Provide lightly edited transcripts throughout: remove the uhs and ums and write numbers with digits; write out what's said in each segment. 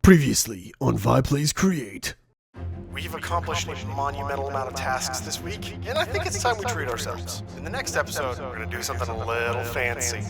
Previously on Vi Plays Create. We've accomplished a monumental amount of tasks this week, and I think it's time we treat ourselves. In the next episode, we're going to do something a little fancy.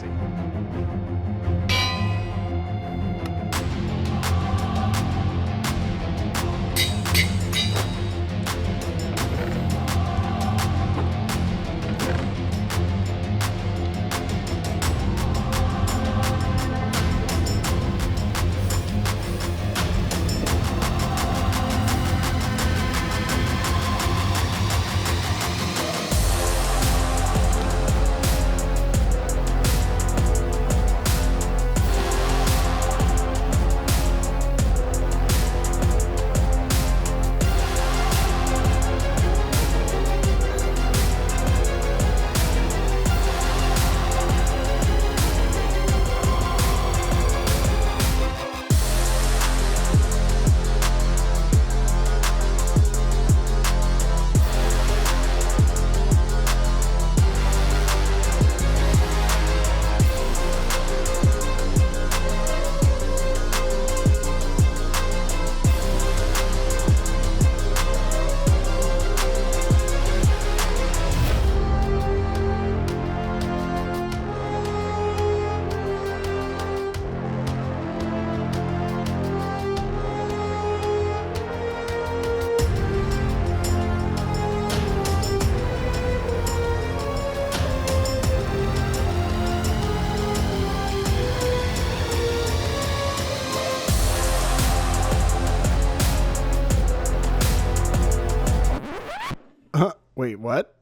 Wait, what?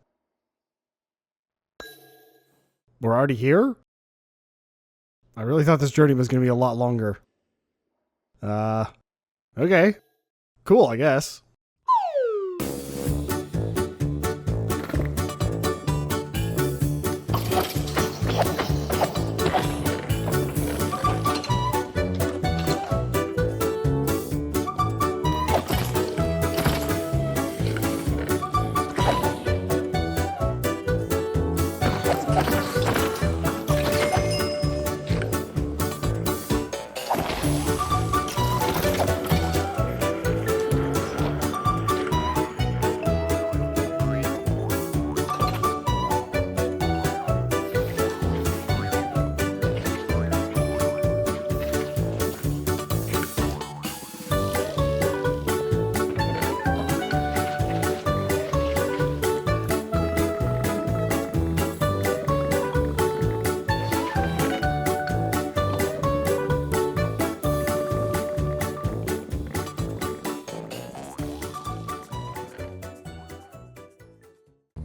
We're already here? I really thought this journey was going to be a lot longer. Okay. Cool, I guess.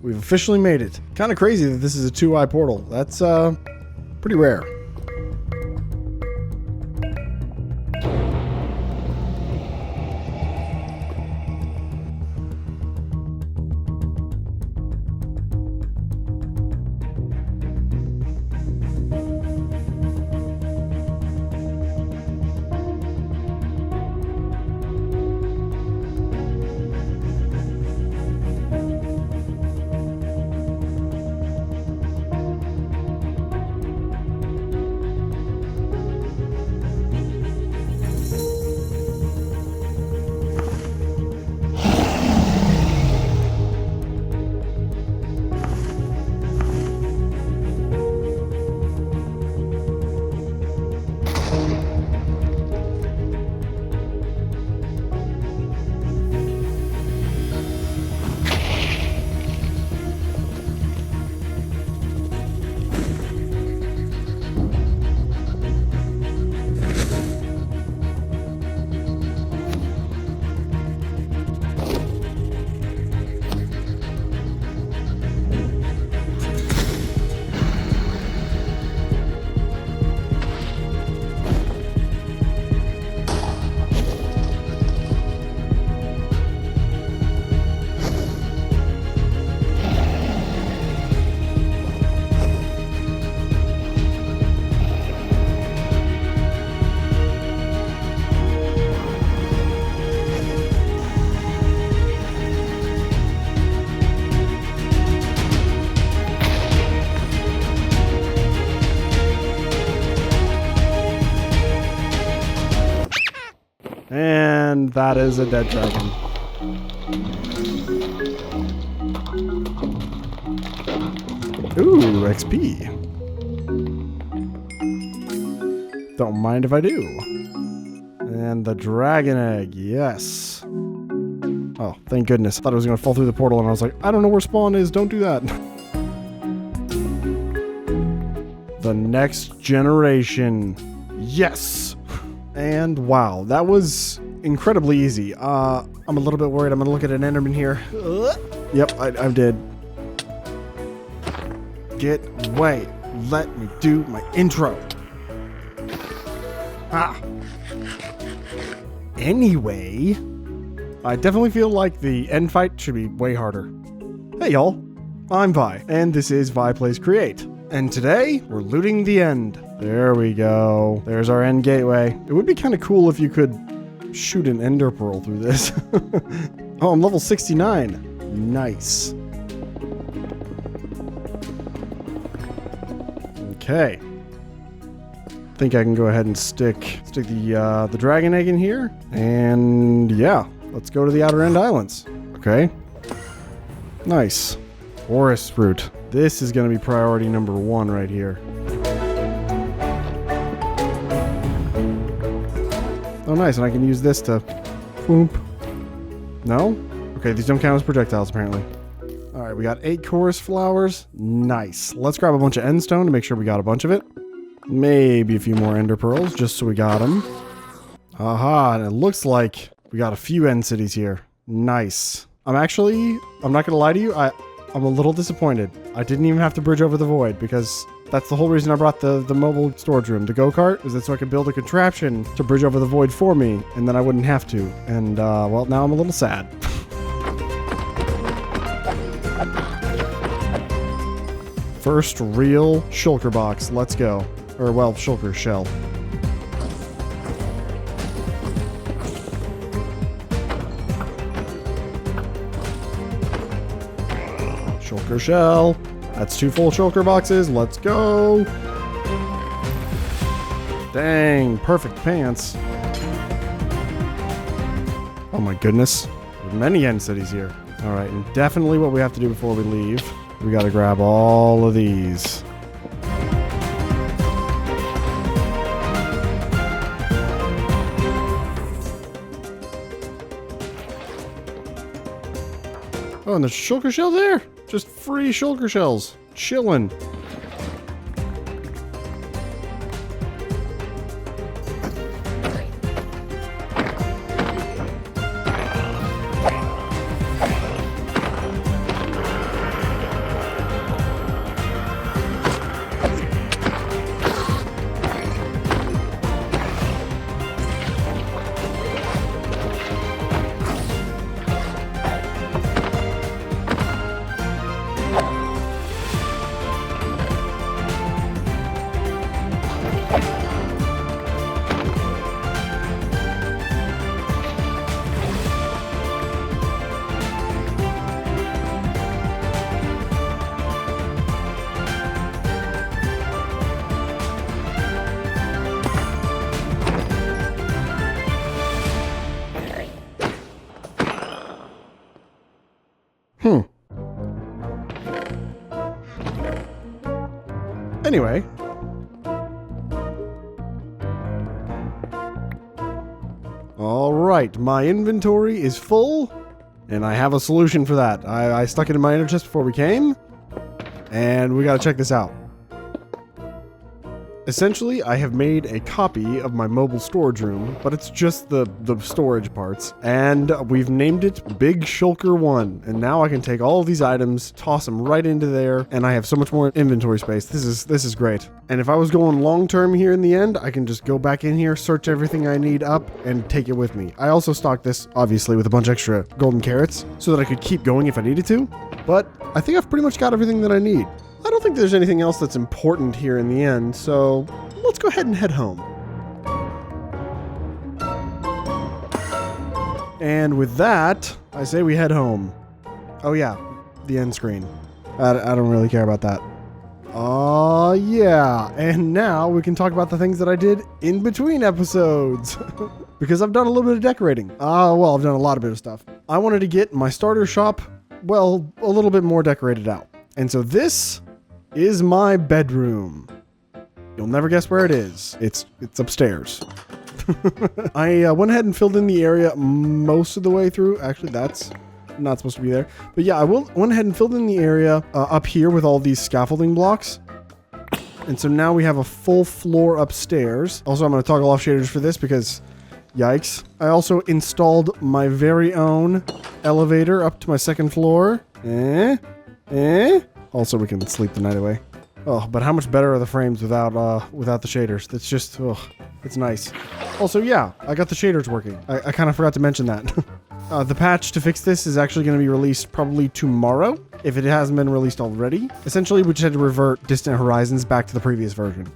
We've officially made it. Kind of crazy that this is a 2-eye portal. That's pretty rare. And that is a dead dragon. Ooh, XP. Don't mind if I do. And the dragon egg, yes. Oh, thank goodness. I thought it was going to fall through the portal, and I was like, I don't know where spawn is. Don't do that. The next generation. Yes. And wow, that was incredibly easy. I'm a little bit worried. I'm going to look at an Enderman here. Yep, I did. Get away. Let me do my intro. Ah. Anyway, I definitely feel like the end fight should be way harder. Hey y'all, I'm Vi, and this is Vi Plays Create. And today, we're looting the end. There we go. There's our end gateway. It would be kind of cool if you could shoot an ender pearl through this. Oh, I'm level 69. Nice. Okay. Think I can go ahead and stick the dragon egg in here, and yeah, let's go to the Outer End Islands. Okay. Nice. Forest fruit. This is going to be priority number 1 right here. Oh, nice, and I can use this to... Boop. No? Okay, these don't count as projectiles, apparently. Alright, we got 8 chorus flowers. Nice. Let's grab a bunch of endstone to make sure we got a bunch of it. Maybe a few more ender pearls, just so we got them. Aha, and it looks like we got a few end cities here. Nice. I'm not gonna lie to you, I'm a little disappointed. I didn't even have to bridge over the void, because that's the whole reason I brought the mobile storage room. The go-kart is that so I could build a contraption to bridge over the void for me, and then I wouldn't have to. And, well, now I'm a little sad. First real shulker box. Let's go. Or, well, shulker shell. Shulker shell. That's 2 full shulker boxes. Let's go. Dang, perfect pants. Oh my goodness. There's many end cities here. All right, and definitely what we have to do before we leave, we got to grab all of these. Oh, and there's shulker shell there. Just free shulker shells. Chillin'. Anyway. Alright, my inventory is full, and I have a solution for that. I stuck it in my inner chest before we came, and we gotta check this out. Essentially, I have made a copy of my mobile storage room, but it's just the storage parts, and we've named it Big Shulker 1, and now I can take all of these items, toss them right into there, and I have so much more inventory space. This is great. And if I was going long term here in the end, I can just go back in here, search everything I need up, and take it with me. I also stocked this, obviously, with a bunch of extra golden carrots, so that I could keep going if I needed to, but I think I've pretty much got everything that I need. I don't think there's anything else that's important here in the end, so let's go ahead and head home. And with that, I say we head home. Oh yeah, the end screen. I don't really care about that. Yeah, and now we can talk about the things that I did in between episodes. because I've done a little bit of decorating. Well, I've done a lot of bit of stuff. I wanted to get my starter shop, well, a little bit more decorated out. And so this is my bedroom. You'll never guess where it is. It's upstairs. I went ahead and filled in the area most of the way through. Actually, that's not supposed to be there. But yeah, I went ahead and filled in the area up here with all these scaffolding blocks. And so now we have a full floor upstairs. Also, I'm going to toggle off shaders for this because, yikes. I also installed my very own elevator up to my second floor. Also, we can sleep the night away. Oh, but how much better are the frames without the shaders? That's just, it's nice. Also, yeah, I got the shaders working. I kind of forgot to mention that. The patch to fix this is actually going to be released probably tomorrow, if it hasn't been released already. Essentially, we just had to revert Distant Horizons back to the previous version.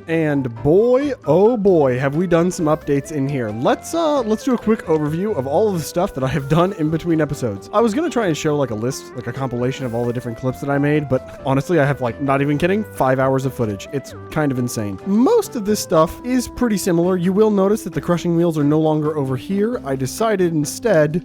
And boy, oh boy, have we done some updates in here. Let's do a quick overview of all of the stuff that I have done in between episodes. I was gonna try and show like a list, like a compilation of all the different clips that I made, but honestly, I have like, not even kidding, 5 hours of footage. It's kind of insane. Most of this stuff is pretty similar. You will notice that the crushing wheels are no longer over here. I decided instead,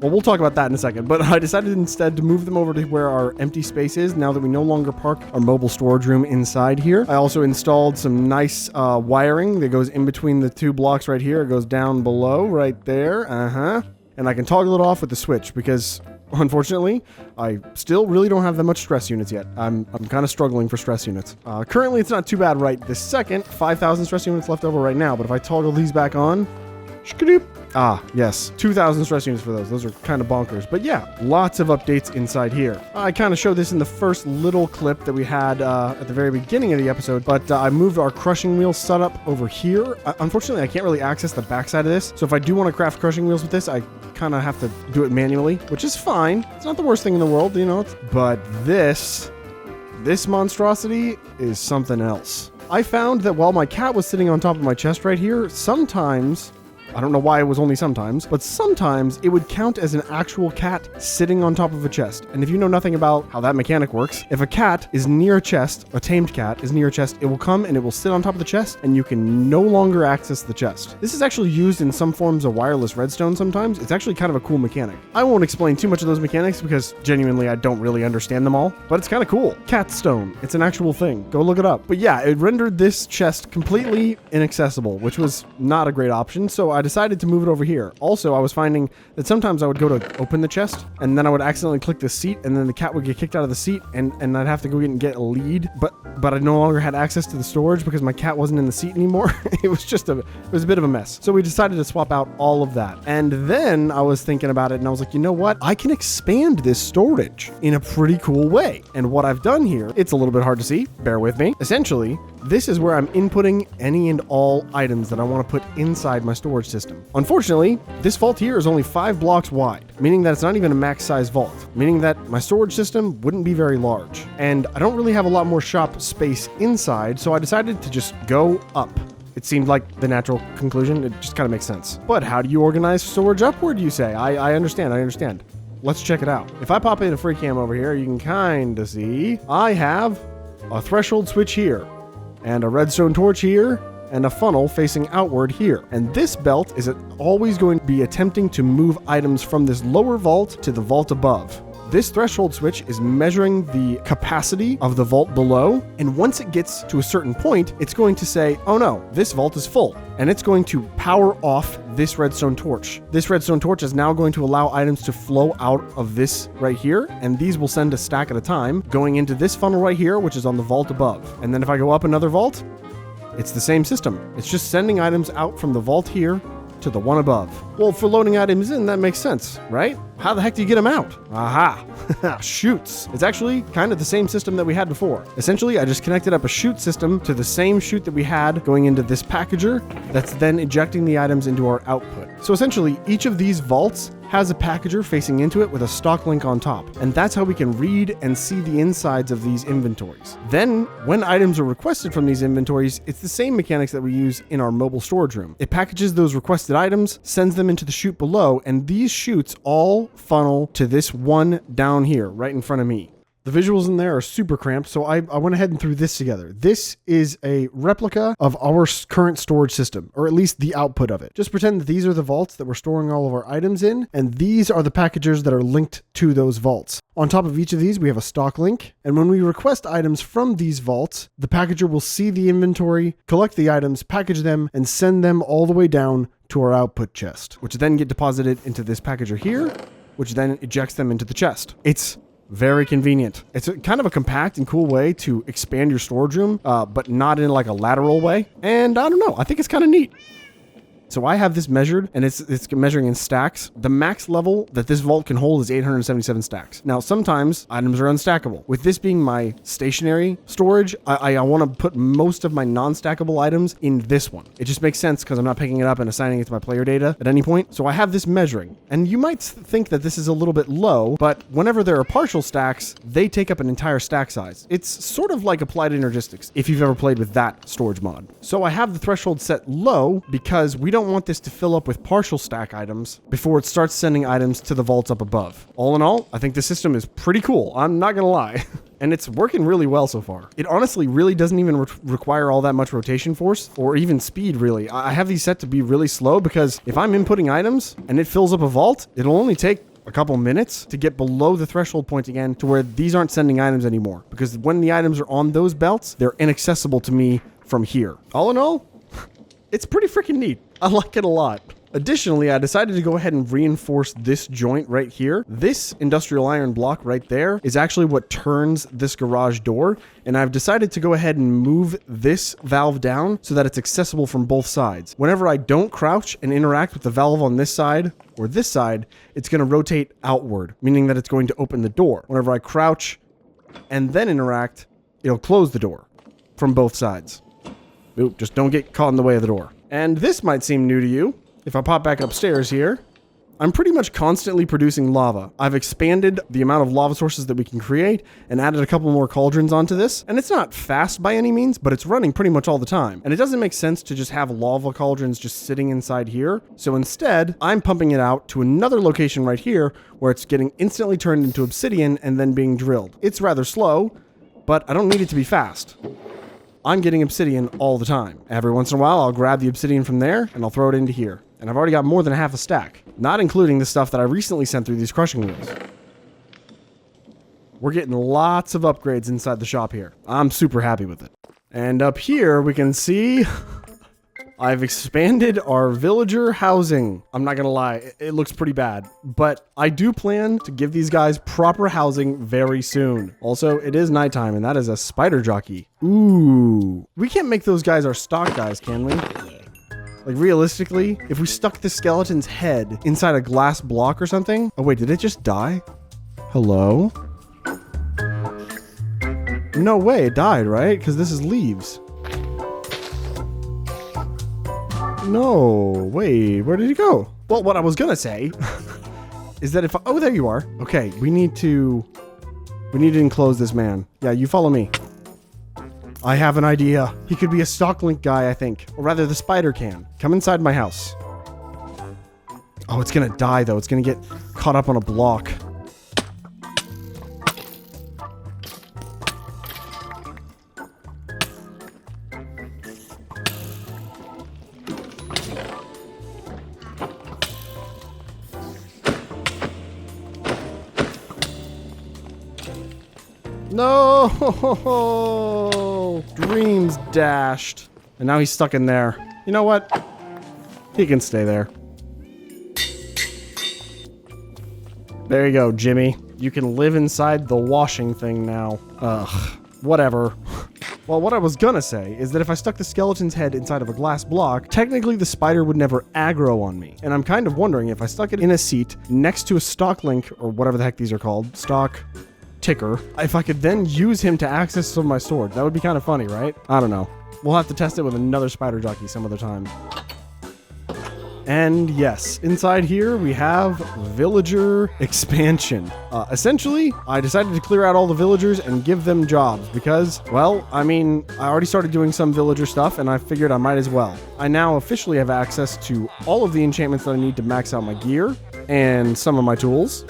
well, we'll talk about that in a second, but I decided instead to move them over to where our empty space is now that we no longer park our mobile storage room inside here. I also installed some nice wiring that goes in between the two blocks right here. It goes down below right there. And I can toggle it off with the switch because unfortunately, I still really don't have that much stress units yet. I'm kind of struggling for stress units. Currently, it's not too bad right this second. 5,000 stress units left over right now, but if I toggle these back on, yes, 2,000 stress units for those. Those are kind of bonkers. But yeah, lots of updates inside here. I kind of showed this in the first little clip that we had at the very beginning of the episode, but I moved our crushing wheel setup over here. Unfortunately, I can't really access the backside of this. So if I do want to craft crushing wheels with this, I kind of have to do it manually, which is fine. It's not the worst thing in the world, you know. But this monstrosity is something else. I found that while my cat was sitting on top of my chest right here, sometimes, I don't know why it was only sometimes, but sometimes it would count as an actual cat sitting on top of a chest. And if you know nothing about how that mechanic works, if a cat is near a chest, a tamed cat is near a chest, it will come and it will sit on top of the chest and you can no longer access the chest. This is actually used in some forms of wireless redstone sometimes. It's actually kind of a cool mechanic. I won't explain too much of those mechanics because genuinely I don't really understand them all, but it's kind of cool. Cat stone. It's an actual thing. Go look it up. But yeah, it rendered this chest completely inaccessible, which was not a great option. So I decided to move it over here. Also, I was finding that sometimes I would go to open the chest and then I would accidentally click the seat and then the cat would get kicked out of the seat and I'd have to go and get a lead, but I no longer had access to the storage because my cat wasn't in the seat anymore. It was a bit of a mess. So we decided to swap out all of that. And then I was thinking about it and I was like, you know what? I can expand this storage in a pretty cool way. And what I've done here, it's a little bit hard to see. Bear with me. Essentially, this is where I'm inputting any and all items that I want to put inside my storage system. Unfortunately, this vault here is only 5 blocks wide, meaning that it's not even a max size vault, meaning that my storage system wouldn't be very large. And I don't really have a lot more shop space inside, so I decided to just go up. It seemed like the natural conclusion. It just kind of makes sense. But how do you organize storage upward, you say? I understand. Let's check it out. If I pop in a free cam over here, you can kind of see I have a threshold switch here and a redstone torch here and a funnel facing outward here. And this belt is always going to be attempting to move items from this lower vault to the vault above. This threshold switch is measuring the capacity of the vault below, and once it gets to a certain point, it's going to say, oh no, this vault is full, and it's going to power off this redstone torch. This redstone torch is now going to allow items to flow out of this right here, and these will send a stack at a time, going into this funnel right here, which is on the vault above. And then if I go up another vault, it's the same system. It's just sending items out from the vault here to the one above. Well, for loading items in, that makes sense, right? How the heck do you get them out? Aha! Chutes. It's actually kind of the same system that we had before. Essentially, I just connected up a chute system to the same chute that we had going into this packager that's then ejecting the items into our output. So essentially, each of these vaults has a packager facing into it with a stock link on top. And that's how we can read and see the insides of these inventories. Then, when items are requested from these inventories, it's the same mechanics that we use in our mobile storage room. It packages those requested items, sends them into the chute below, and these chutes all funnel to this one down here, right in front of me. The visuals in there are super cramped, so I went ahead and threw this together. This is a replica of our current storage system, or at least the output of it. Just pretend that these are the vaults that we're storing all of our items in, and these are the packagers that are linked to those vaults. On top of each of these, we have a stock link, and when we request items from these vaults, the packager will see the inventory, collect the items, package them, and send them all the way down to our output chest, which then get deposited into this packager here, which then ejects them into the chest. It's very convenient. It's kind of a compact and cool way to expand your storage room, but not in like a lateral way. And I don't know, I think it's kind of neat. So I have this measured, and it's measuring in stacks. The max level that this vault can hold is 877 stacks. Now, sometimes items are unstackable. With this being my stationary storage, I want to put most of my non-stackable items in this one. It just makes sense because I'm not picking it up and assigning it to my player data at any point. So I have this measuring. And you might think that this is a little bit low, but whenever there are partial stacks, they take up an entire stack size. It's sort of like applied energistics, if you've ever played with that storage mod. So I have the threshold set low because we don't want this to fill up with partial stack items before it starts sending items to the vaults up above. All in all, I think the system is pretty cool. I'm not gonna lie. And it's working really well so far. It honestly really doesn't even require all that much rotation force or even speed, really. I have these set to be really slow because if I'm inputting items and it fills up a vault, it'll only take a couple minutes to get below the threshold point again to where these aren't sending items anymore. Because when the items are on those belts, they're inaccessible to me from here. All in all, it's pretty freaking neat. I like it a lot. Additionally, I decided to go ahead and reinforce this joint right here. This industrial iron block right there is actually what turns this garage door. And I've decided to go ahead and move this valve down so that it's accessible from both sides. Whenever I don't crouch and interact with the valve on this side or this side, it's going to rotate outward, meaning that it's going to open the door. Whenever I crouch and then interact, it'll close the door from both sides. Oop, just don't get caught in the way of the door. And this might seem new to you. If I pop back upstairs here, I'm pretty much constantly producing lava. I've expanded the amount of lava sources that we can create and added a couple more cauldrons onto this. And it's not fast by any means, but it's running pretty much all the time. And it doesn't make sense to just have lava cauldrons just sitting inside here. So instead, I'm pumping it out to another location right here where it's getting instantly turned into obsidian and then being drilled. It's rather slow, but I don't need it to be fast. I'm getting obsidian all the time. Every once in a while, I'll grab the obsidian from there and I'll throw it into here. And I've already got more than half a stack, not including the stuff that I recently sent through these crushing wheels. We're getting lots of upgrades inside the shop here. I'm super happy with it. And up here, we can see I've expanded our villager housing. I'm not gonna lie, it looks pretty bad, but I do plan to give these guys proper housing very soon. Also, it is nighttime, and that is a spider jockey. Ooh, we can't make those guys our stock guys, can we? Like, realistically, if we stuck the skeleton's head inside a glass block or something. Oh wait, did it just die? Hello? No way, it died, right? Because this is leaves. No, wait, where did he go? Well, what I was gonna say is that if oh, there you are. Okay, we need to enclose this man. Yeah, you follow me. I have an idea. He could be a Stocklink guy, I think. Or rather, the spider can. Come inside my house. Oh, it's gonna die, though. It's gonna get caught up on a block. No! Dreams dashed. And now he's stuck in there. You know what? He can stay there. There you go, Jimmy. You can live inside the washing thing now. Ugh. Whatever. Well, what I was gonna say is that if I stuck the skeleton's head inside of a glass block, technically the spider would never aggro on me. And I'm kind of wondering if I stuck it in a seat next to a stock link, or whatever the heck these are called, stock ticker, if I could then use him to access some of my storage. That would be kind of funny, right? I don't know. We'll have to test it with another spider jockey some other time. And yes, inside here we have villager expansion. Essentially, I decided to clear out all the villagers and give them jobs because, well, I mean, I already started doing some villager stuff and I figured I might as well. I now officially have access to all of the enchantments that I need to max out my gear and some of my tools.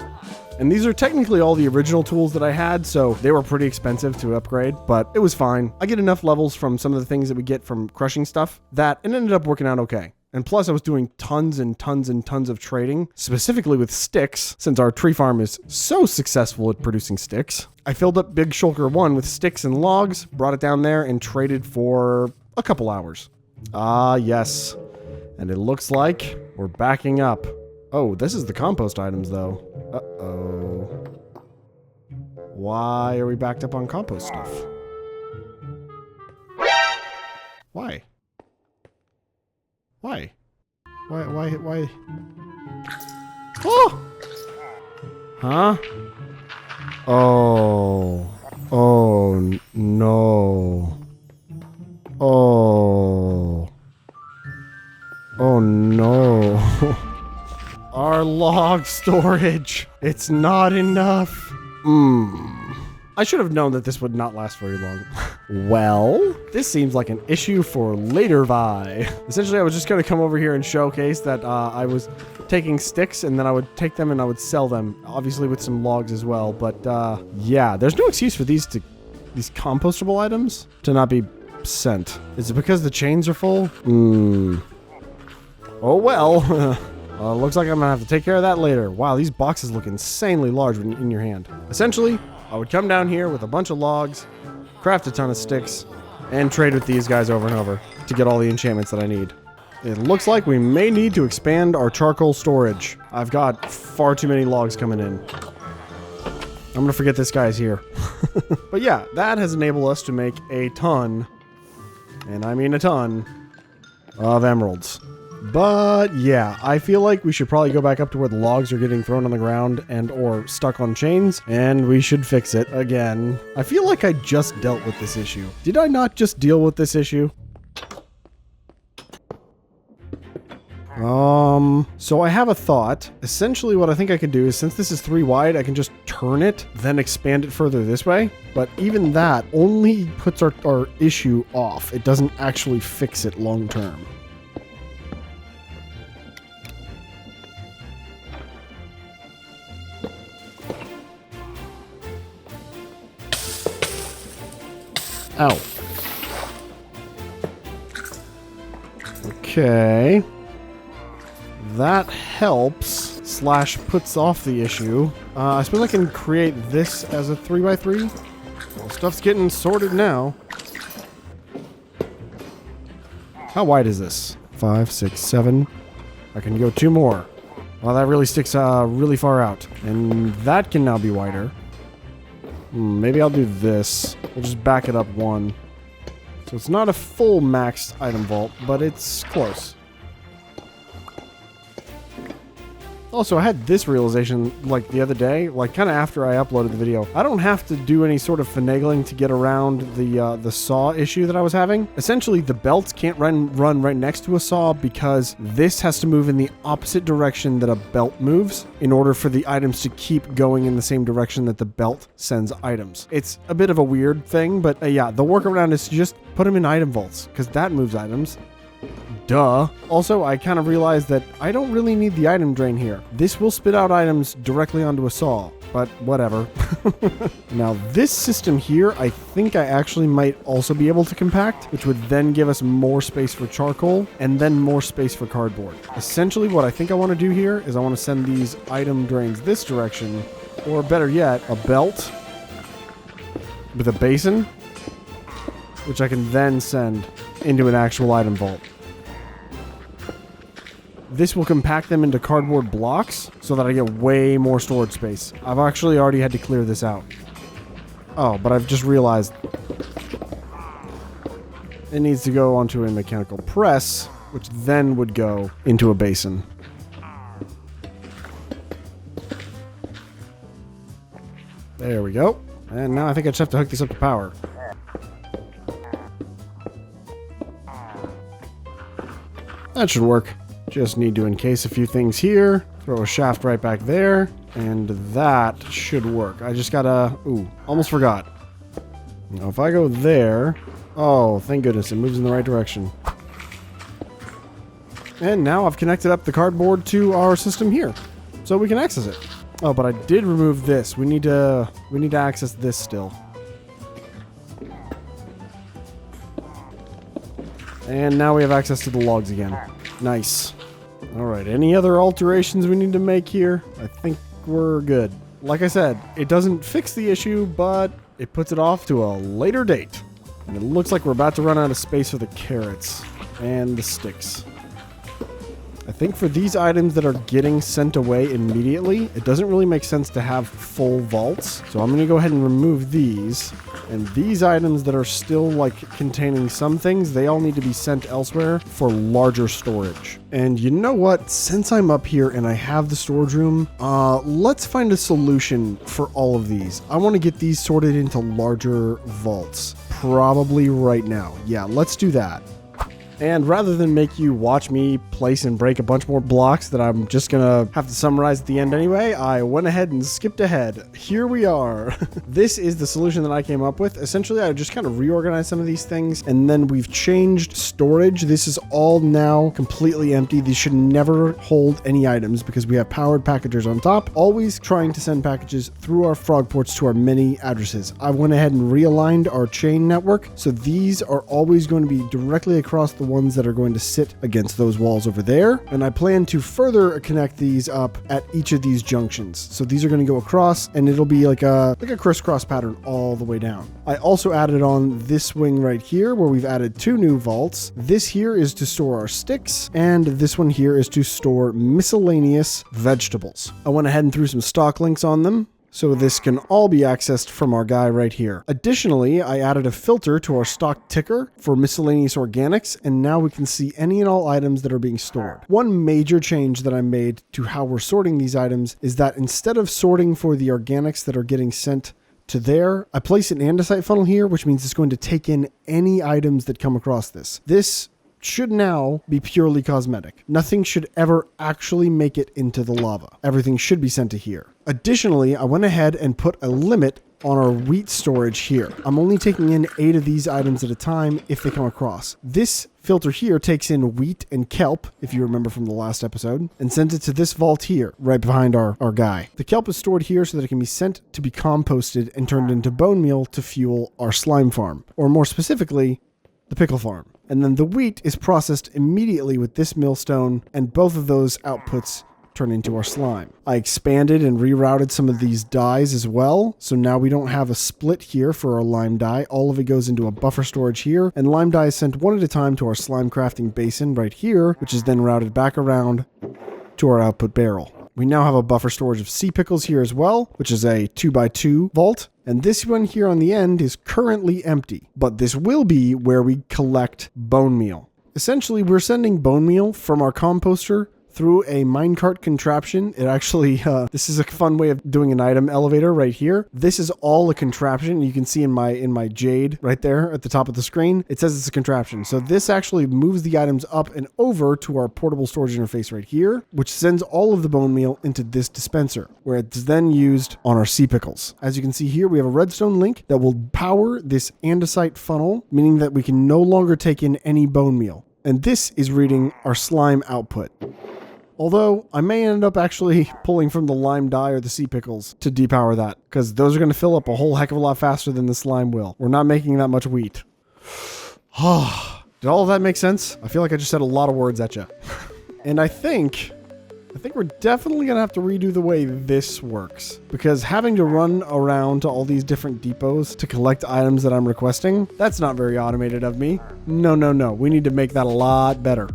And these are technically all the original tools that I had, so they were pretty expensive to upgrade, but it was fine. I get enough levels from some of the things that we get from crushing stuff that it ended up working out okay. And plus I was doing tons and tons and tons of trading, specifically with sticks, since our tree farm is so successful at producing sticks. I filled up Big Shulker 1 with sticks and logs, brought it down there, and traded for a couple hours. Ah, yes. And it looks like we're backing up. Oh, this is the compost items, though. Uh-oh. Why are we backed up on compost stuff? Why? Why? Why? Oh! Huh? Oh. Oh, no. Oh. Oh, no. Our log storage. It's not enough. I should have known that this would not last very long. Well, this seems like an issue for later Vi. Essentially, I was just going to come over here and showcase that I was taking sticks and then I would take them and I would sell them, obviously with some logs as well. But yeah, there's no excuse for these compostable items to not be sent. Is it because the chains are full? Oh well. Looks like I'm gonna have to take care of that later. Wow, these boxes look insanely large when in your hand. Essentially, I would come down here with a bunch of logs, craft a ton of sticks, and trade with these guys over and over to get all the enchantments that I need. It looks like we may need to expand our charcoal storage. I've got far too many logs coming in. I'm gonna forget this guy's here. But yeah, that has enabled us to make a ton, and I mean a ton, of emeralds. But yeah, I feel like we should probably go back up to where the logs are getting thrown on the ground and or stuck on chains, and we should fix it again. I feel like I just dealt with this issue. Did I not just deal with this issue? So I have a thought. Essentially what I think I can do is, since this is 3 wide, I can just turn it, then expand it further this way. But even that only puts our issue off. It doesn't actually fix it long term. Ow. Okay. That helps / puts off the issue. I suppose I can create this as a 3x3. Well, stuff's getting sorted now. How wide is this? 5, 6, 7. I can go 2 more. Well, that really sticks really far out. And that can now be wider. Maybe I'll do this. We'll just back it up 1. So it's not a full maxed item vault, but it's close. Also, I had this realization like the other day, like kind of after I uploaded the video. I don't have to do any sort of finagling to get around the saw issue that I was having. Essentially, the belts can't run right next to a saw because this has to move in the opposite direction that a belt moves in order for the items to keep going in the same direction that the belt sends items. It's a bit of a weird thing, but yeah, the workaround is to just put them in item vaults because that moves items. Duh. Also, I kind of realized that I don't really need the item drain here. This will spit out items directly onto a saw, but whatever. Now, this system here, I think I actually might also be able to compact, which would then give us more space for charcoal and then more space for cardboard. Essentially, what I think I want to do here is I want to send these item drains this direction, or better yet, a belt with a basin, which I can then send into an actual item vault. This will compact them into cardboard blocks so that I get way more storage space. I've actually already had to clear this out. Oh, but I've just realized it needs to go onto a mechanical press, which then would go into a basin. There we go. And now I think I just have to hook this up to power. That should work. Just need to encase a few things here, throw a shaft right back there, and that should work. I just gotta... Ooh, almost forgot. Now if I go there... Oh, thank goodness, it moves in the right direction. And now I've connected up the cardboard to our system here, so we can access it. Oh, but I did remove this. We need to access this still. And now we have access to the logs again. Nice. All right, any other alterations we need to make here? I think we're good. Like I said, it doesn't fix the issue, but it puts it off to a later date. And it looks like we're about to run out of space for the carrots and the sticks. I think for these items that are getting sent away immediately, it doesn't really make sense to have full vaults. So I'm going to go ahead and remove these. And these items that are still like containing some things, they all need to be sent elsewhere for larger storage. And you know what? Since I'm up here and I have the storage room, let's find a solution for all of these. I want to get these sorted into larger vaults. Probably right now. Yeah, let's do that. And rather than make you watch me place and break a bunch more blocks that I'm just gonna have to summarize at the end anyway, I went ahead and skipped ahead. Here we are. This is the solution that I came up with. Essentially, I just kind of reorganized some of these things, and then we've changed storage. This is all now completely empty. These should never hold any items because we have powered packagers on top, always trying to send packages through our frog ports to our many addresses. I went ahead and realigned our chain network, so these are always going to be directly across the ones that are going to sit against those walls over there. And I plan to further connect these up at each of these junctions. So these are going to go across and it'll be like a crisscross pattern all the way down. I also added on this wing right here where we've added 2 new vaults. This here is to store our sticks and this one here is to store miscellaneous vegetables. I went ahead and threw some stock links on them, so this can all be accessed from our guy right here. Additionally, I added a filter to our stock ticker for miscellaneous organics, and now we can see any and all items that are being stored. One major change that I made to how we're sorting these items is that instead of sorting for the organics that are getting sent to there, I place an andesite funnel here, which means it's going to take in any items that come across this. This should now be purely cosmetic. Nothing should ever actually make it into the lava. Everything should be sent to here. Additionally, I went ahead and put a limit on our wheat storage here. I'm only taking in 8 of these items at a time if they come across. This filter here takes in wheat and kelp, if you remember from the last episode, and sends it to this vault here, right behind our guy. The kelp is stored here so that it can be sent to be composted and turned into bone meal to fuel our slime farm, or more specifically, the pickle farm. And then the wheat is processed immediately with this millstone, and both of those outputs turn into our slime. I expanded and rerouted some of these dyes as well, so now we don't have a split here for our lime dye. All of it goes into a buffer storage here, and lime dye is sent one at a time to our slime crafting basin right here, which is then routed back around to our output barrel. We now have a buffer storage of sea pickles here as well, which is a 2x2 vault. And this one here on the end is currently empty, but this will be where we collect bone meal. Essentially, we're sending bone meal from our composter through a minecart contraption. It actually, this is a fun way of doing an item elevator right here. This is all a contraption. You can see in my jade right there at the top of the screen, it says it's a contraption. So this actually moves the items up and over to our portable storage interface right here, which sends all of the bone meal into this dispenser, where it's then used on our sea pickles. As you can see here, we have a redstone link that will power this andesite funnel, meaning that we can no longer take in any bone meal. And this is reading our slime output. Although, I may end up actually pulling from the lime dye or the sea pickles to depower that, because those are going to fill up a whole heck of a lot faster than the slime will. We're not making that much wheat. Did all of that make sense? I feel like I just said a lot of words at you. And I think we're definitely going to have to redo the way this works, because having to run around to all these different depots to collect items that I'm requesting, that's not very automated of me. No. We need to make that a lot better.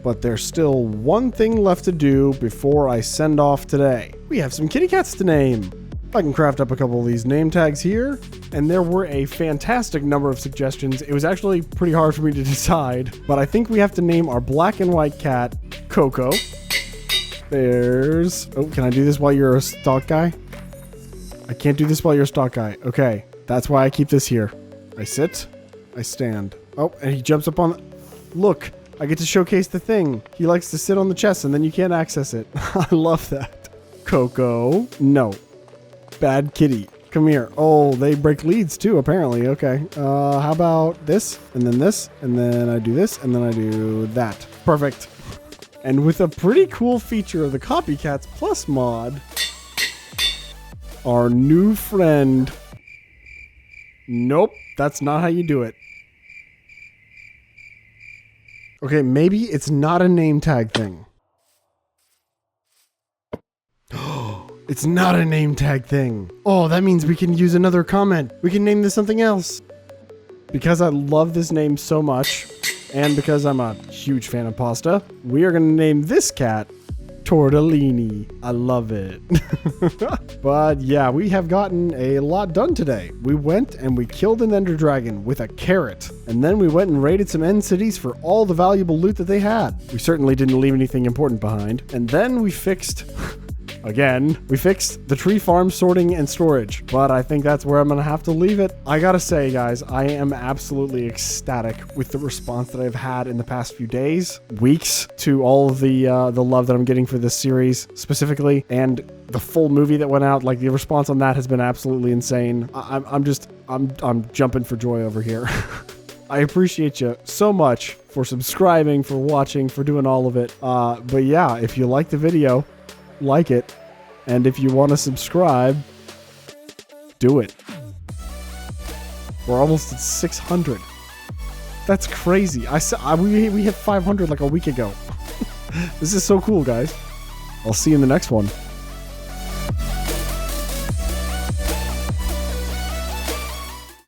But there's still one thing left to do before I send off today. We have some kitty cats to name. I can craft up a couple of these name tags here, and there were a fantastic number of suggestions. It was actually pretty hard for me to decide, but I think we have to name our black and white cat Coco. There's... Oh, can I do this while you're a stock guy? I can't do this while you're a stock guy. Okay, that's why I keep this here. I sit, I stand. Oh, and he jumps up on... Look! I get to showcase the thing. He likes to sit on the chest and then you can't access it. I love that. Coco. No. Bad kitty. Come here. Oh, they break leads too, apparently. Okay. How about this? And then this? And then I do this? And then I do that. Perfect. And with a pretty cool feature of the Copycats Plus mod, our new friend. Nope, that's not how you do it. Okay, maybe it's not a name tag thing. It's not a name tag thing. Oh, that means we can use another comment. We can name this something else. Because I love this name so much, and because I'm a huge fan of pasta, we are going to name this cat Tortellini. I love it. But yeah, we have gotten a lot done today. We went and we killed an Ender Dragon with a carrot. And then we went and raided some end cities for all the valuable loot that they had. We certainly didn't leave anything important behind. And then we fixed... Again, we fixed the tree farm sorting and storage, but I think that's where I'm going to have to leave it. I gotta say, guys, I am absolutely ecstatic with the response that I've had in the past few days, weeks, to all of the love that I'm getting for this series specifically, and the full movie that went out. Like, the response on that has been absolutely insane. I'm jumping for joy over here. I appreciate you so much for subscribing, for watching, for doing all of it. But yeah, if you like the video, like it, and if you want to subscribe, do it. We're almost at 600. That's crazy. We hit 500 like a week ago. This is so cool, guys. I'll see you in the next one.